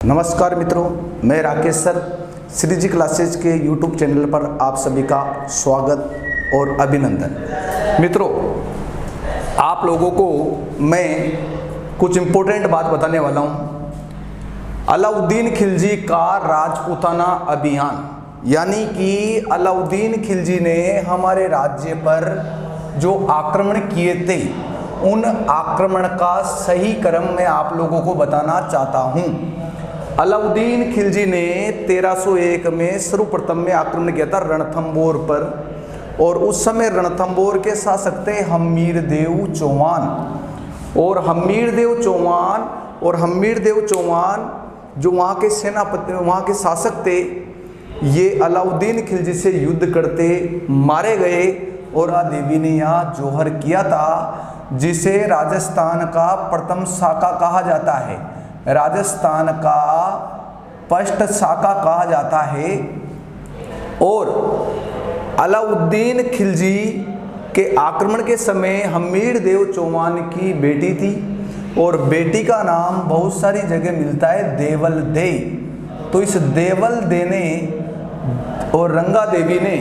नमस्कार मित्रों, मैं राकेश सर श्री जी क्लासेज के YouTube चैनल पर आप सभी का स्वागत और अभिनंदन। मित्रों, आप लोगों को मैं कुछ इम्पोर्टेंट बात बताने वाला हूँ। अलाउद्दीन खिलजी का राजपूताना अभियान, यानी कि अलाउद्दीन खिलजी ने हमारे राज्य पर जो आक्रमण किए थे, उन आक्रमण का सही क्रम मैं आप लोगों को बताना चाहता हूँ। अलाउद्दीन खिलजी ने 1301 में सर्वप्रथम में आक्रमण किया था रणथंबोर पर, और उस समय रणथंबोर के शासक थे हम्मीरदेव चौहान। और हम्मीरदेव चौहान जो वहाँ के सेनापति, वहाँ के शासक थे, ये अलाउद्दीन खिलजी से युद्ध करते मारे गए। और देवी ने यहाँ जौहर किया था, जिसे राजस्थान का प्रथम शाका कहा जाता है, राजस्थान का फर्स्ट शाका कहा जाता है। और अलाउद्दीन खिलजी के आक्रमण के समय हम्मीरदेव चौहान की बेटी थी, और बेटी का नाम बहुत सारी जगह मिलता है देवल दे। तो इस देवल दे ने और रंगा देवी ने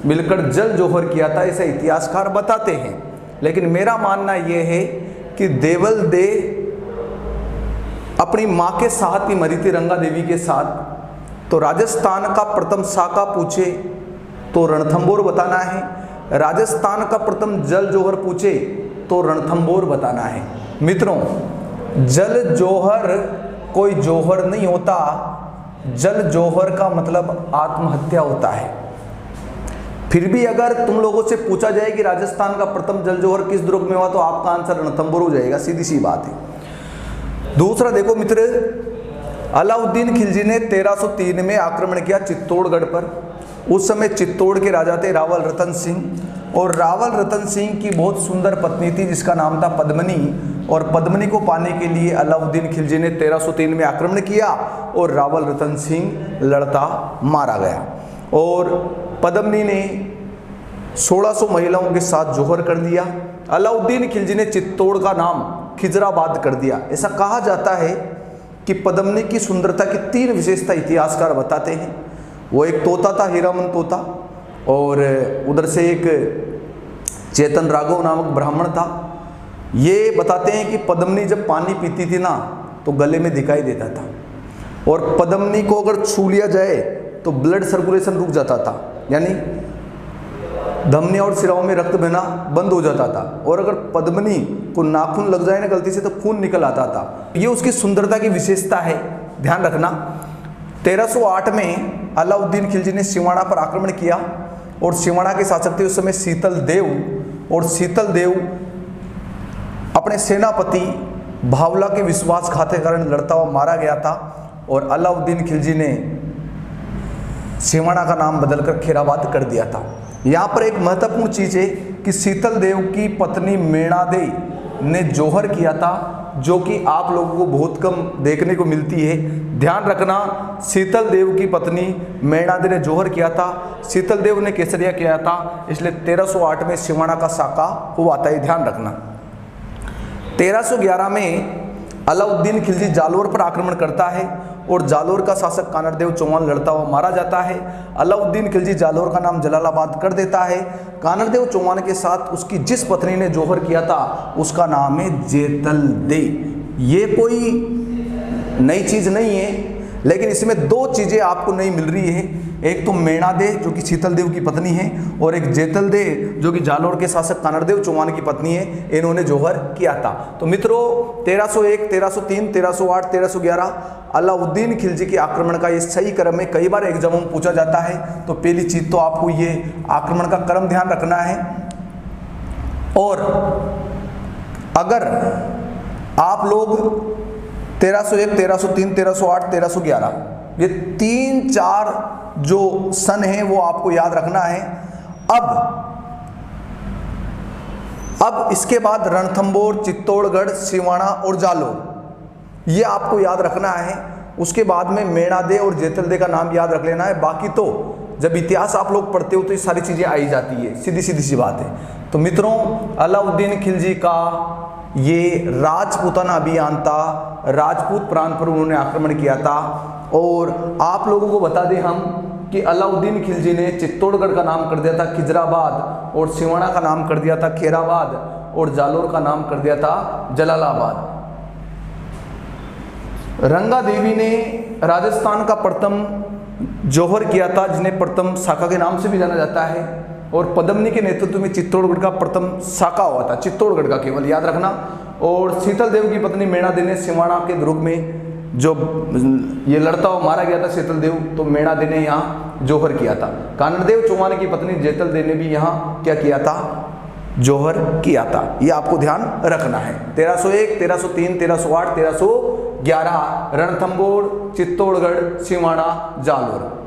मिलकर जल जौहर किया था, ऐसे इतिहासकार बताते हैं। लेकिन मेरा मानना यह है कि देवल दे अपनी माँ के साथ ही मरी थी, रंगा देवी के साथ। तो राजस्थान का प्रथम शाका पूछे तो रणथंबोर बताना है, राजस्थान का प्रथम जल जौहर पूछे तो रणथंबोर बताना है। मित्रों, जल जौहर कोई जौहर नहीं होता, जल जौहर का मतलब आत्महत्या होता है। फिर भी अगर तुम लोगों से पूछा जाए कि राजस्थान का प्रथम जल जौहर किस दुर्ग में हुआ, तो आपका आंसर रणथंबोर हो जाएगा, सीधी सी बात है। दूसरा देखो मित्र, अलाउद्दीन खिलजी ने 1303 में आक्रमण किया चित्तौड़गढ़ पर। उस समय चित्तौड़ के राजा थे रावल रतन सिंह, और रावल रतन सिंह की बहुत सुंदर पत्नी थी जिसका नाम था पद्मनी। और पद्मनी को पाने के लिए अलाउद्दीन खिलजी ने 1303 में आक्रमण किया, और रावल रतन सिंह लड़ता मारा गया। और पद्मनी ने 1600 महिलाओं के साथ जौहर कर दिया। अलाउद्दीन खिलजी ने चित्तौड़ का नाम खिजराबाद कर दिया। ऐसा कहा जाता है कि पद्मनी की सुंदरता की 3 विशेषता इतिहासकार बताते हैं। वो एक तोता था, हीरामन तोता, और उधर से एक चेतन राघव नामक ब्राह्मण था। ये बताते हैं कि पद्मनी जब पानी पीती थी ना, तो गले में दिखाई देता था, और पद्मनी को अगर छू लिया जाए तो ब्लड सर्कुलेशन रुक जाता था, यानी धमनियाँ और सिराओं में रक्त बहना बंद हो जाता था। और अगर पद्मनी को नाखून लग जाए ना गलती से, तो खून निकल आता था। ये उसकी सुंदरता की विशेषता है, ध्यान रखना। 1308 में अलाउद्दीन खिलजी ने सिवाड़ा पर आक्रमण किया, और सिवाड़ा के शासक थे उस समय शीतल देव। और शीतल देव अपने सेनापति भावला के विश्वासघात के कारण लड़ता हुआ मारा गया था। और अलाउद्दीन खिलजी ने सिवाड़ा का नाम बदलकर खैराबाद कर दिया था। यहाँ पर एक महत्वपूर्ण चीज़ है कि शीतल देव की पत्नी मेणादे ने जौहर किया था, जो कि आप लोगों को बहुत कम देखने को मिलती है। ध्यान रखना, शीतल देव की पत्नी मेणादे ने जौहर किया था, शीतल देव ने केसरिया किया था, इसलिए 1308 में सिवाड़ा का शाका हुआ था, ये ध्यान रखना। 1311 में अलाउद्दीन खिलजी जालोर पर आक्रमण करता है, और जालोर का शासक कानरदेव चौहान लड़ता हुआ मारा जाता है। अलाउद्दीन खिलजी जालोर का नाम जलालाबाद कर देता है। कानरदेव चौहान के साथ उसकी जिस पत्नी ने जौहर किया था, उसका नाम है जेतल दे। ये कोई नई चीज़ नहीं है, लेकिन इसमें 2 चीज़ें आपको नहीं मिल रही है। एक तो मेणादे जो कि शीतल देव की पत्नी है, और एक जेतल दे जो कि जालोर के शासक कानरदेव चौहान की पत्नी है। इन्होंने जौहर किया था। तो मित्रों, 1301, 1303, 1308, 1311 अलाउद्दीन खिलजी के आक्रमण का ये सही क्रम है। कई बार एग्जामों में पूछा जाता है, तो पहली चीज़ तो आपको ये आक्रमण का क्रम ध्यान रखना है। और अगर आप लोग 1301, 1303, 1308, 1311 ये 3-4 जो सन हैं वो आपको याद रखना है। अब इसके बाद रणथंबोर, चित्तौड़गढ़, सिवाड़ा और जालोर, ये आपको याद रखना है। उसके बाद में मेणादे और जेतलदे का नाम याद रख लेना है। बाकी तो जब इतिहास आप लोग पढ़ते हो तो ये सारी चीज़ें आई जाती है, सीधी सी बात है। तो मित्रों, अलाउद्दीन खिलजी का ये राजपूताना अभियान था, राजपूत प्रांत पर उन्होंने आक्रमण किया था। और आप लोगों को बता दें हम कि अलाउद्दीन खिलजी ने चित्तौड़गढ़ का नाम कर दिया था खिजराबाद, और सिवाना का नाम कर दिया था खेराबाद, और जालोर का नाम कर दिया था जलालाबाद। रंगा देवी ने राजस्थान का प्रथम जौहर किया था, जिन्हें प्रथम शाखा के नाम से भी जाना जाता है। और पद्मनी के नेतृत्व में चित्तौड़गढ़ का प्रथम शाखा हुआ था, चित्तौड़गढ़ का केवल याद रखना। और शीतल देव की पत्नी मेणा देवी ने सिवाना के दुर्ग में जो ये लड़ता हुआ मारा गया था शीतल देव, तो मेणा देवी ने यहाँ जौहर किया था। कानड़देव चौहान की पत्नी जेतल देवी ने भी यहाँ क्या किया था, जौहर किया था। ये आपको ध्यान रखना है। 1301, 1303, 1308, 1311 रणथंबोर, चित्तौड़गढ़, सिवाना, जालोर।